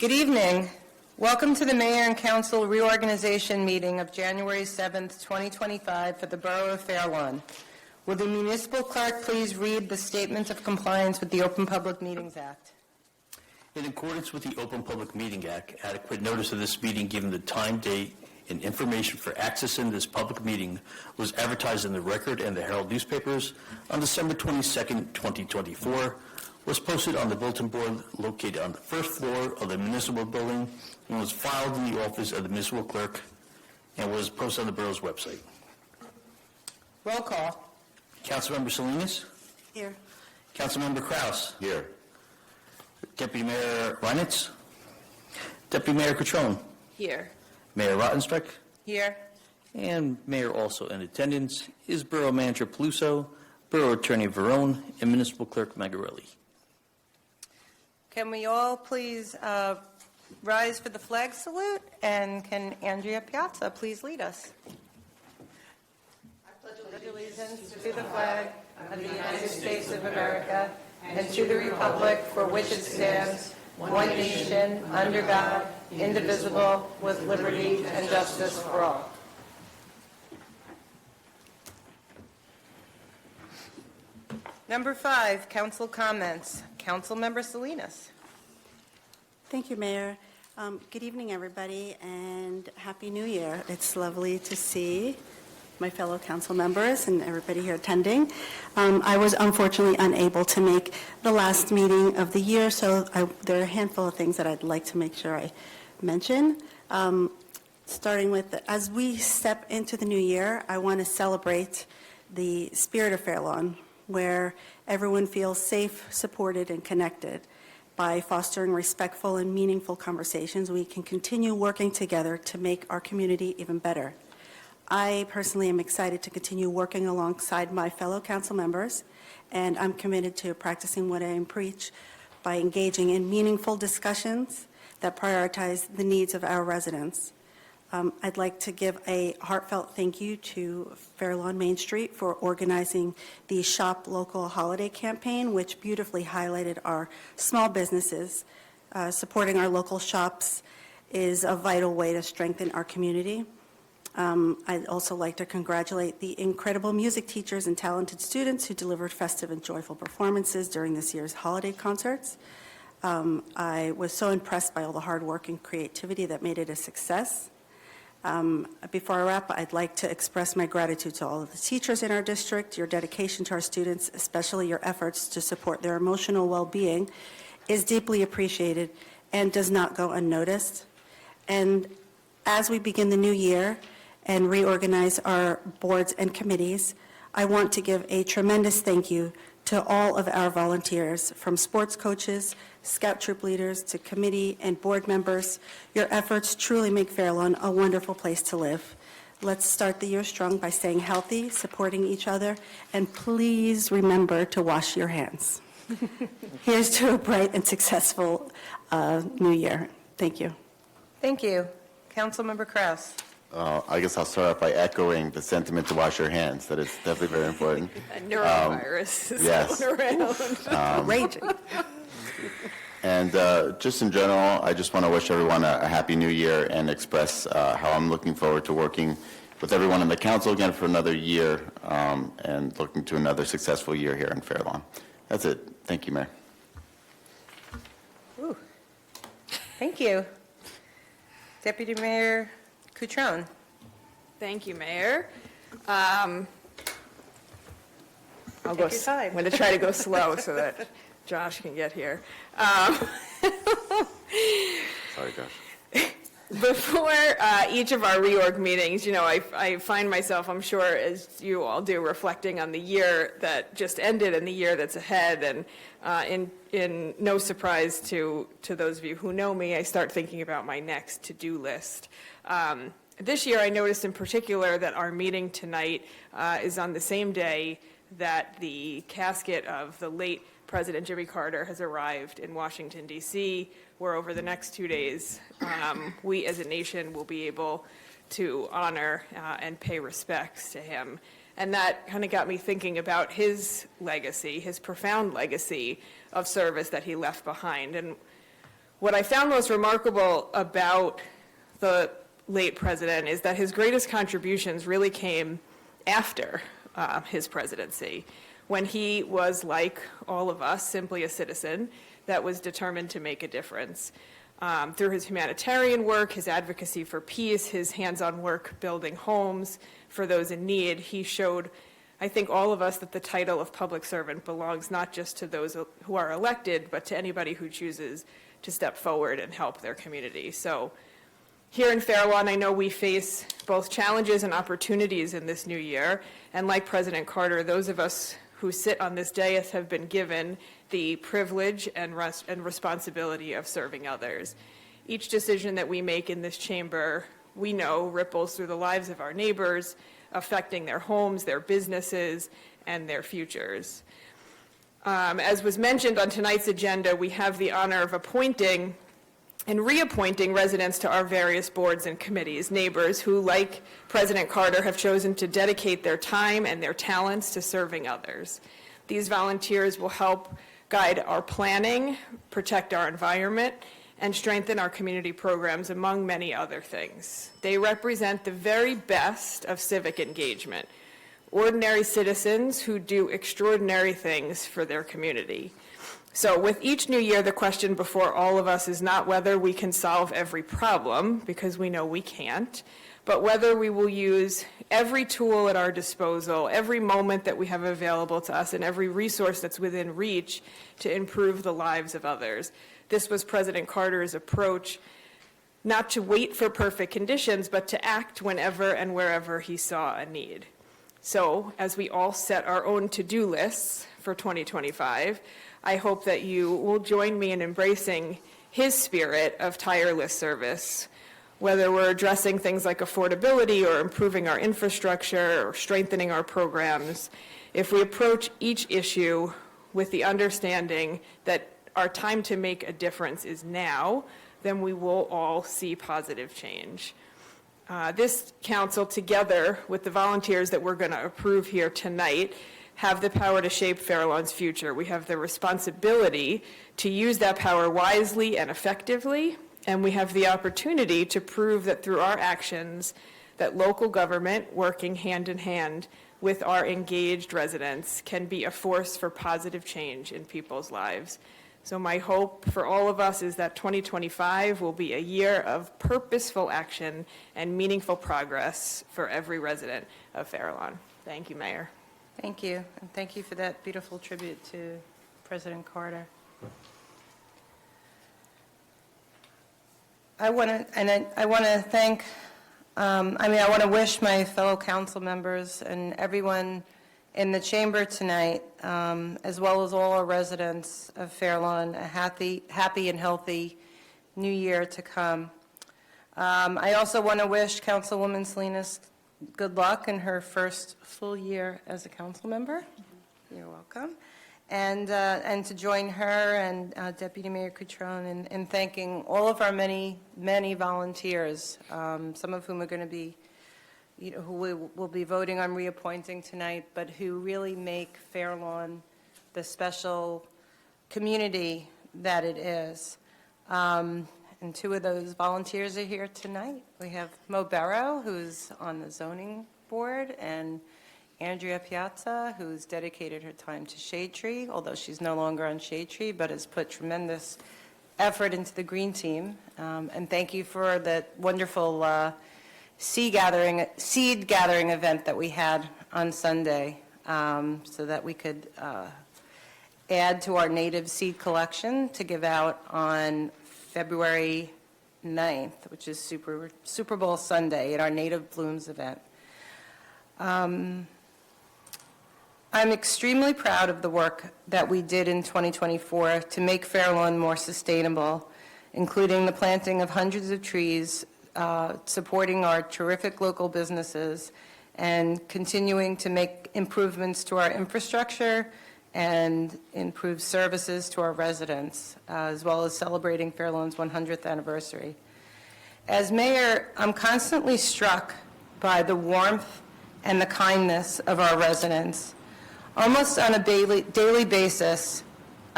Good evening. Welcome to the Mayor and Council Reorganization meeting of January 7th, 2025 for the Borough of Fair Lawn. Will the municipal clerk please read the statement of compliance with the Open Public Meetings Act? In accordance with the Open Public Meeting Act, adequate notice of this meeting given the time, date, and information for accessing this public meeting was advertised in the Record and the Herald newspapers on December 22nd, 2024, was posted on the bulletin board located on the first floor of the municipal building, and was filed in the office of the municipal clerk, and was posted on the borough's website. Roll call. Councilmember Salinas? Here. Councilmember Kraus? Here. Deputy Mayor Reinitz? Deputy Mayor Catrone? Here. Mayor Rottenstreich? Here. And Mayor also in attendance is Borough Manager Peluso, Borough Attorney Verone, and Municipal Clerk Magarelli. Can we all please rise for the flag salute? And can Andrea Piazza please lead us? I pledge allegiance to the flag of the United States of America and to the republic for which it stands, one nation, under God, indivisible, with liberty and justice for all. Number 5, council comments. Councilmember Salinas. Thank you, Mayor. Good evening, everybody, and Happy New Year. It's lovely to see my fellow council members and everybody here attending. I was unfortunately unable to make the last meeting of the year, so there are a handful of things that I'd like to make sure I mention. Starting with, as we step into the new year, I want to celebrate the spirit of Fair Lawn, where everyone feels safe, supported, and connected. By fostering respectful and meaningful conversations, we can continue working together to make our community even better. I personally am excited to continue working alongside my fellow council members, and I'm committed to practicing what I preach by engaging in meaningful discussions that prioritize the needs of our residents. I'd like to give a heartfelt thank you to Fair Lawn Main Street for organizing the Shop Local Holiday campaign, which beautifully highlighted our small businesses. Supporting our local shops is a vital way to strengthen our community. I'd also like to congratulate the incredible music teachers and talented students who delivered festive and joyful performances during this year's holiday concerts. I was so impressed by all the hard work and creativity that made it a success. Before I wrap, I'd like to express my gratitude to all of the teachers in our district. Your dedication to our students, especially your efforts to support their emotional well-being, is deeply appreciated and does not go unnoticed. And as we begin the new year and reorganize our boards and committees, I want to give a tremendous thank you to all of our volunteers, from sports coaches, scout troop leaders, to committee and board members. Your efforts truly make Fair Lawn a wonderful place to live. Let's start the year strong by staying healthy, supporting each other, and please remember to wash your hands. Here's to a bright and successful new year. Thank you. Thank you. Councilmember Kraus. I guess I'll start off by echoing the sentiment to wash your hands. That is definitely very important. A neurovirus is yes. going around. Raging. And just in general, I just want to wish everyone a happy new year and express how I'm looking forward to working with everyone in the council again for another year and looking to another successful year here in Fair Lawn. That's it. Thank you, Mayor. Ooh. Thank you. Deputy Mayor Catrone. Thank you, Mayor. I'm going to try to go slow so that Josh can get here. Sorry, Josh. Before each of our reorg meetings, I find myself, I'm sure as you all do, reflecting on the year that just ended and the year that's ahead. And in no surprise to those of you who know me, I start thinking about my next to-do list. This year, I noticed in particular that our meeting tonight is on the same day that the casket of the late President Jimmy Carter has arrived in Washington, D.C., where over the next 2 days, we as a nation will be able to honor and pay respects to him. And that kind of got me thinking about his legacy, his profound legacy of service that he left behind. And What I found most remarkable about the late president is that his greatest contributions really came after his presidency, when he was, like all of us, simply a citizen that was determined to make a difference. Through his humanitarian work, his advocacy for peace, his hands-on work building homes for those in need, he showed, I think, all of us that the title of public servant belongs not just to those who are elected, but to anybody who chooses to step forward and help their community. So here in Fair Lawn, I know we face both challenges and opportunities in this new year, and like President Carter, those of us who sit on this dais have been given the privilege and responsibility of serving others. Each decision that we make in this chamber, we know, ripples through the lives of our neighbors, affecting their homes, their businesses, and their futures. As was mentioned on tonight's agenda, we have the honor of appointing and reappointing residents to our various boards and committees, neighbors who, like President Carter, have chosen to dedicate their time and their talents to serving others. These volunteers will help guide our planning, protect our environment, and strengthen our community programs, among many other things. They represent the very best of civic engagement, ordinary citizens who do extraordinary things for their community. So with each new year, the question before all of us is not whether we can solve every problem, because we know we can't, but whether we will use every tool at our disposal, every moment that we have available to us, and every resource that's within reach to improve the lives of others. This was President Carter's approach, not to wait for perfect conditions, but to act whenever and wherever he saw a need. So as we all set our own to-do lists for 2025, I hope that you will join me in embracing his spirit of tireless service, whether we're addressing things like affordability or improving our infrastructure or strengthening our programs. If we approach each issue with the understanding that our time to make a difference is now, then we will all see positive change. This council, together with the volunteers that we're going to approve here tonight, have the power to shape Fair Lawn's future. We have the responsibility to use that power wisely and effectively, and we have the opportunity to prove that through our actions, that local government, working hand in hand with our engaged residents, can be a force for positive change in people's lives. So my hope for all of us is that 2025 will be a year of purposeful action and meaningful progress for every resident of Fair Lawn. Thank you, Mayor. Thank you, and thank you for that beautiful tribute to President Carter. I want to thank, I want to wish my fellow council members and everyone in the chamber tonight, as well as all our residents of Fair Lawn, a happy and healthy new year to come. I also want to wish Councilwoman Salinas good luck in her first full year as a council member. You're welcome. And to join her and Deputy Mayor Cutrone in thanking all of our many volunteers, some of whom are going to be, who we will be voting on reappointing tonight, but who really make Fair Lawn the special community that it is. And two of those volunteers are here tonight. We have Mo Barrow, who's on the zoning board, and Andrea Piazza, who's dedicated her time to Shade Tree, although she's no longer on Shade Tree, but has put tremendous effort into the green team. And thank you for the wonderful seed gathering event that we had on Sunday, so that we could add to our native seed collection to give out on February 9th, which is Super Bowl Sunday at our Native Blooms event. I'm extremely proud of the work that we did in 2024 to make Fair Lawn more sustainable, including the planting of hundreds of trees, supporting our terrific local businesses, and continuing to make improvements to our infrastructure and improve services to our residents, as well as celebrating Fair Lawn's 100th anniversary. As mayor, I'm constantly struck by the warmth and the kindness of our residents. Almost on a daily basis,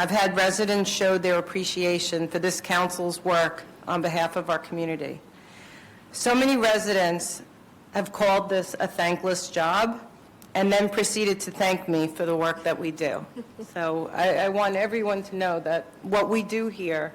I've had residents show their appreciation for this council's work on behalf of our community. So many residents have called this a thankless job and then proceeded to thank me for the work that we do. So I want everyone to know that what we do here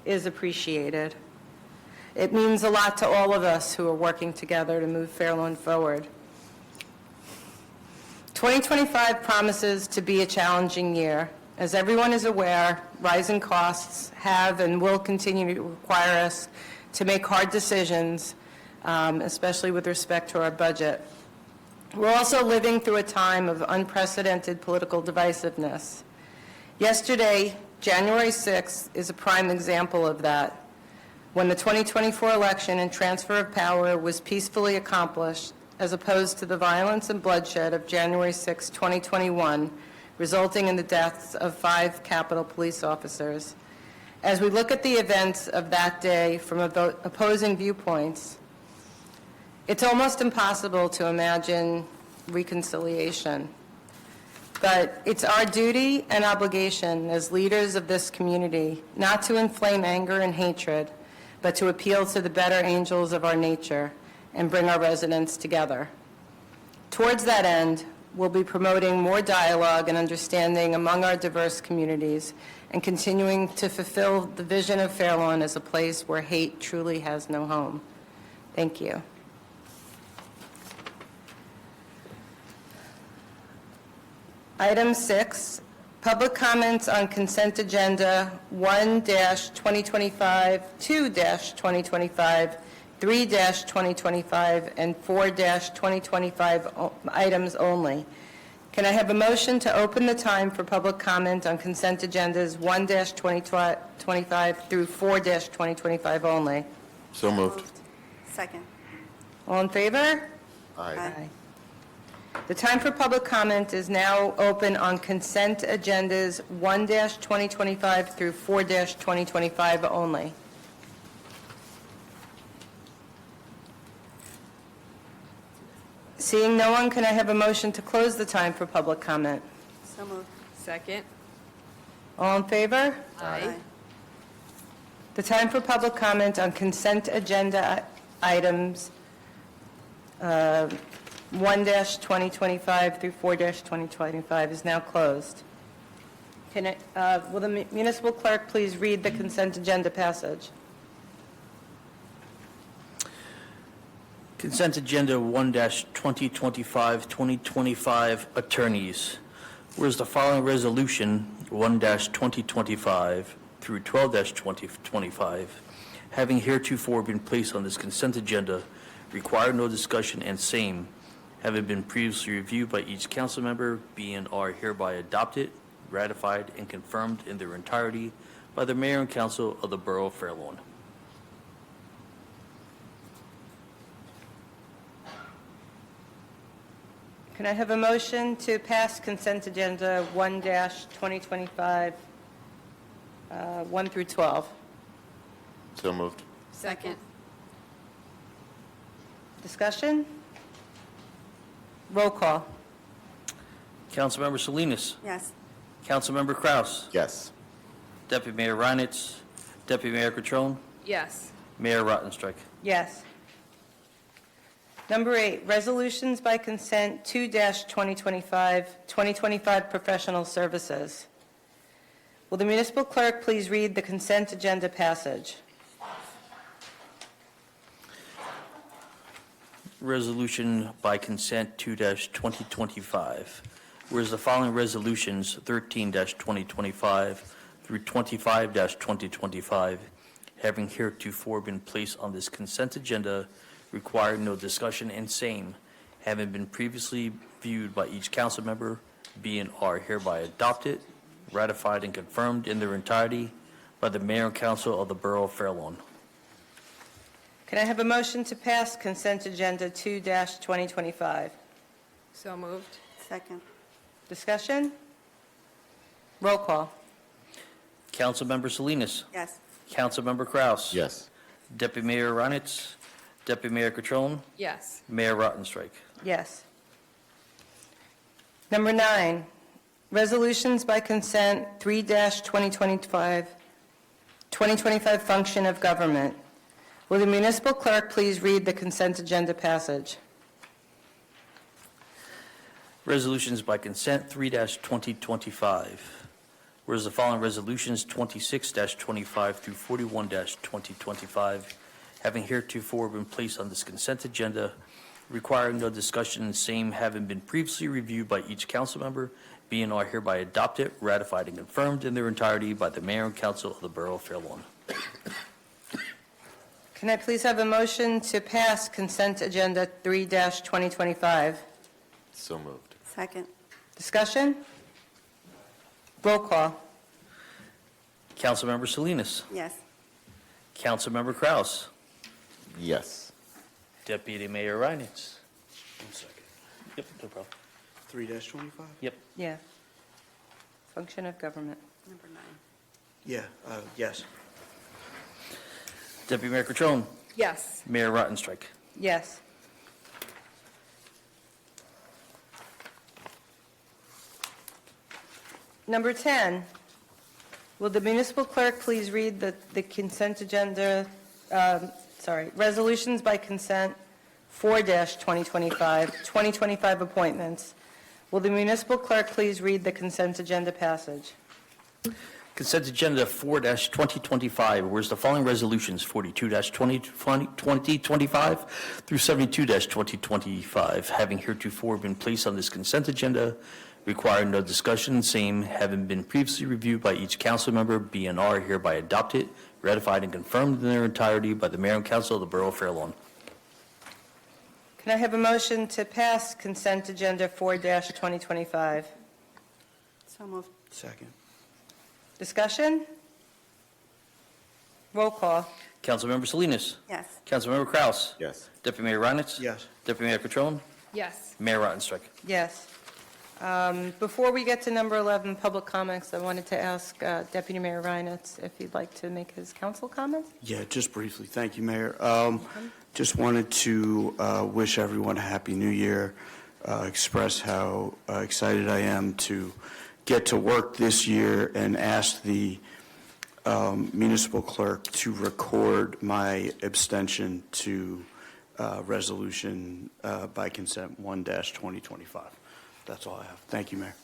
is appreciated. It means a lot to all of us who are working together to move Fairlawn forward. 2025 promises to be a challenging year. As everyone is aware, rising costs have and will continue to require us to make hard decisions, especially with respect to our budget. We're also living through a time of unprecedented political divisiveness. Yesterday, January 6th, is a prime example of that, when the 2024 election and transfer of power was peacefully accomplished, as opposed to the violence and bloodshed of January 6, 2021, resulting in the deaths of 5 Capitol Police officers. As we look at the events of that day from opposing viewpoints, it's almost impossible to imagine reconciliation. But it's our duty and obligation as leaders of this community not to inflame anger and hatred, but to appeal to the better angels of our nature and bring our residents together. Towards that end, we'll be promoting more dialogue and understanding among our diverse communities and continuing to fulfill the vision of Fairlawn as a place where hate truly has no home. Thank you. Item 6, public comments on consent agenda 1-2025, 2-2025, 3-2025, and 4-2025 items only. Can I have a motion to open the time for public comment on consent agendas 1-2025 through 4-2025 only? So moved. Second. All in favor? Aye. The time for public comment is now open on consent agendas 1-2025 through 4-2025 only. Seeing no one, can I have a motion to close the time for public comment? So moved. Second. All in favor? Aye. The time for public comment on consent agenda items 1-2025 through 4-2025 is now closed. Will the municipal clerk please read the consent agenda passage? Consent Agenda 1-2025-2025 Attorneys. Whereas the following resolution, 1-2025 through 12-2025, having heretofore been placed on this consent agenda, require no discussion, and same, having been previously reviewed by each council member, be and are hereby adopted, ratified, and confirmed in their entirety by the mayor and council of the Borough of Fairlawn. Can I have a motion to pass consent agenda 1-2025, 1 through 12? So moved. Second. Discussion? Roll call. Councilmember Salinas. Yes. Councilmember Kraus. Yes. Deputy Mayor Reinitz. Deputy Mayor Catrone. Yes. Mayor Rottenstrike. Yes. Number 8, resolutions by consent 2-2025, 2025 professional services. Will the municipal clerk please read the consent agenda passage? Resolution by consent 2-2025. Whereas the following resolutions, 13-2025 through 25-2025, having heretofore been placed on this consent agenda, require no discussion, and same, having been previously viewed by each council member, be and are hereby adopted, ratified, and confirmed in their entirety by the mayor and council of the Borough of Fairlawn. Can I have a motion to pass consent agenda 2-2025? So moved. Second. Discussion? Roll call. Councilmember Salinas. Yes. Councilmember Kraus. Yes. Deputy Mayor Reinitz. Deputy Mayor Catrone. Yes. Mayor Rottenstrike. Yes. Number 9, Resolutions by consent, 3-2025, 2025 function of government. Will the municipal clerk please read the consent agenda passage? Resolutions by consent, 3-2025. Whereas the following resolutions, 26-25 through 41-2025, having heretofore been placed on this consent agenda, requiring no discussion, and same having been previously reviewed by each council member, being are hereby adopted, ratified, and confirmed in their entirety by the mayor and council of the Borough of Fair Lawn. Can I please have a motion to pass consent agenda 3-2025? So moved. Second. Discussion? Roll call. Councilmember Salinas. Yes. Councilmember Kraus. Yes. Deputy Mayor Reinitz. Yep, no problem. 3-25? Yep. Yeah. Function of government. Number 9. Yeah, yes. Deputy Mayor Catrone. Yes. Mayor Rottenstrike. Yes. Number 10, will the municipal clerk please read the consent agenda, resolutions by consent 4-2025, 2025 appointments. Will the municipal clerk please read the consent agenda passage? Consent agenda 4-2025, whereas the following resolutions, 42-2025 through 72-2025, having heretofore been placed on this consent agenda, requiring no discussion, same having been previously reviewed by each council member, be and are hereby adopted, ratified, and confirmed in their entirety by the mayor and council of the Borough of Fair Lawn. Can I have a motion to pass consent agenda 4-2025? So moved. Second. Discussion? Roll call. Councilmember Salinas. Yes. Councilmember Kraus. Yes. Deputy Mayor Reinitz. Yes. Deputy Mayor Catrone. Yes. Mayor Rottenstrike. Yes. Before we get to number 11, public comments, I wanted to ask Deputy Mayor Reinitz if he'd like to make his council comments. Yeah, just briefly. Thank you, Mayor. Just wanted to wish everyone a Happy New Year, express how excited I am to get to work this year, and ask the municipal clerk to record my abstention to resolution by consent 1-2025. That's all I have. Thank you, Mayor.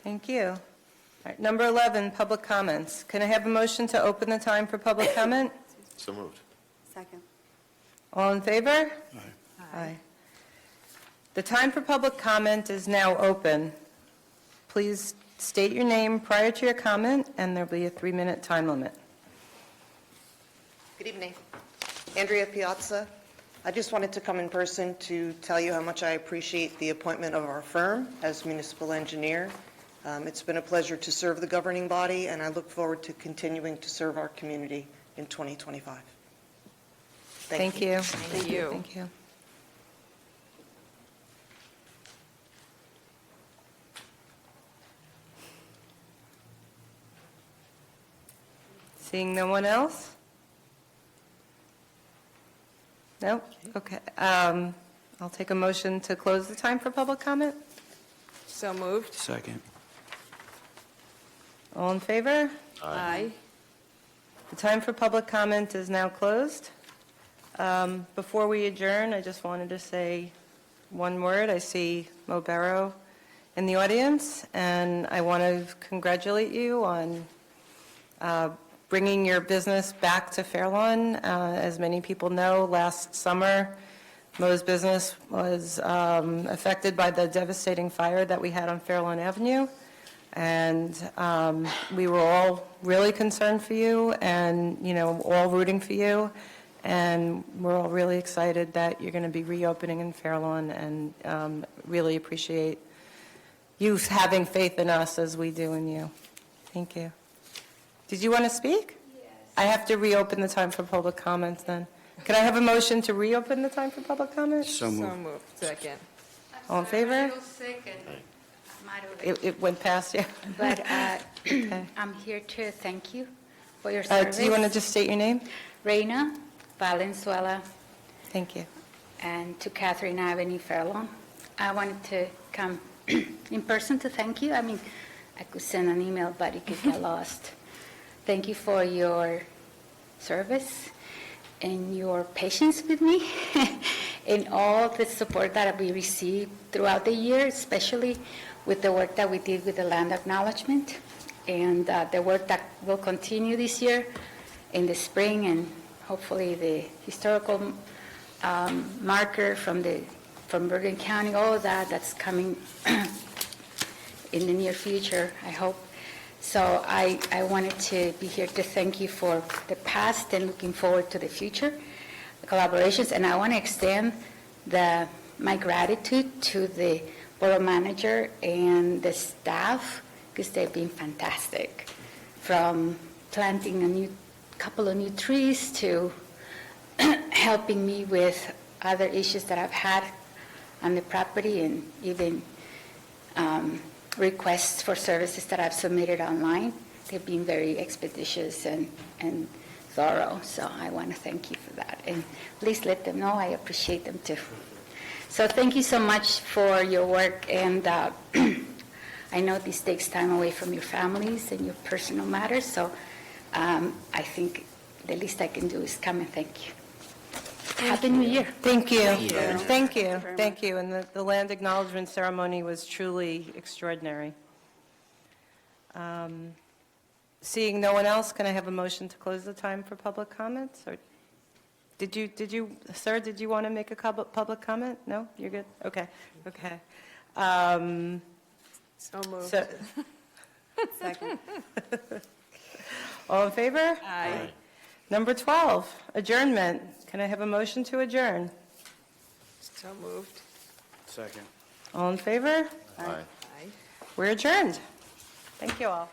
Thank you. All right, number 11, public comments. Can I have a motion to open the time for public comment? So moved. Second. All in favor? Aye. Aye. The time for public comment is now open. Please state your name prior to your comment, and there'll be a 3-minute time limit. Good evening. Andrea Piazza. I just wanted to come in person to tell you how much I appreciate the appointment of our firm as municipal engineer. It's been a pleasure to serve the governing body, and I look forward to continuing to serve our community in 2025. Thank you. Thank you. Thank you. Seeing no one else? No? Okay. I'll take a motion to close the time for public comment. So moved. Second. All in favor? Aye. The time for public comment is now closed. Before we adjourn, I just wanted to say one word. I see Mo Barrow in the audience, and I want to congratulate you on bringing your business back to Fair Lawn. As many people know, last summer, Mo's business was affected by the devastating fire that we had on Fair Lawn Avenue. And we were all really concerned for you and, all rooting for you. And we're all really excited that you're going to be reopening in Fair Lawn, and really appreciate you having faith in us as we do in you. Thank you. Did you want to speak? Yes. I have to reopen the time for public comments then. Could I have a motion to reopen the time for public comments? So So moved. moved. Second. All in favor? It It went past you. But Okay. I'm here to thank you for your service. Do you want to just state your name? Reina Valenzuela, Thank you. and to Catherine Avenue, Fair Lawn. I wanted to come in person to thank you. I mean, I could send an email, but it could get lost. Thank you for your service and your patience with me and all the support that we received throughout the year, especially with the work that we did with the land acknowledgement and the work that will continue this year in the spring, and hopefully the historical marker from Bergen County, all of that's coming in the near future, I hope. So I wanted to be here to thank you for the past and looking forward to the future collaborations. And I want to extend my gratitude to the borough manager and the staff, because they've been fantastic, from planting a couple of new trees to helping me with other issues that I've had on the property, and even requests for services that I've submitted online. They've been very expeditious and thorough, so I want to thank you for that. And please let them know I appreciate them too. So thank you so much for your work, and I know this takes time away from your families and your personal matters, so I think the least I can do is come and thank you. Happy New Year. Thank you. Thank you. very Thank you. And the land acknowledgement ceremony was truly extraordinary. Seeing no one else, can I have a motion to close the time for public comments? Or did you, sir, did you want to make a public comment? No? You're good? Okay. Okay. So moved. So, Second. all in favor? Aye. Number 12, adjournment. Can I have a motion to adjourn? So moved. Second. All in favor? Aye. Aye. We're adjourned. Thank you all.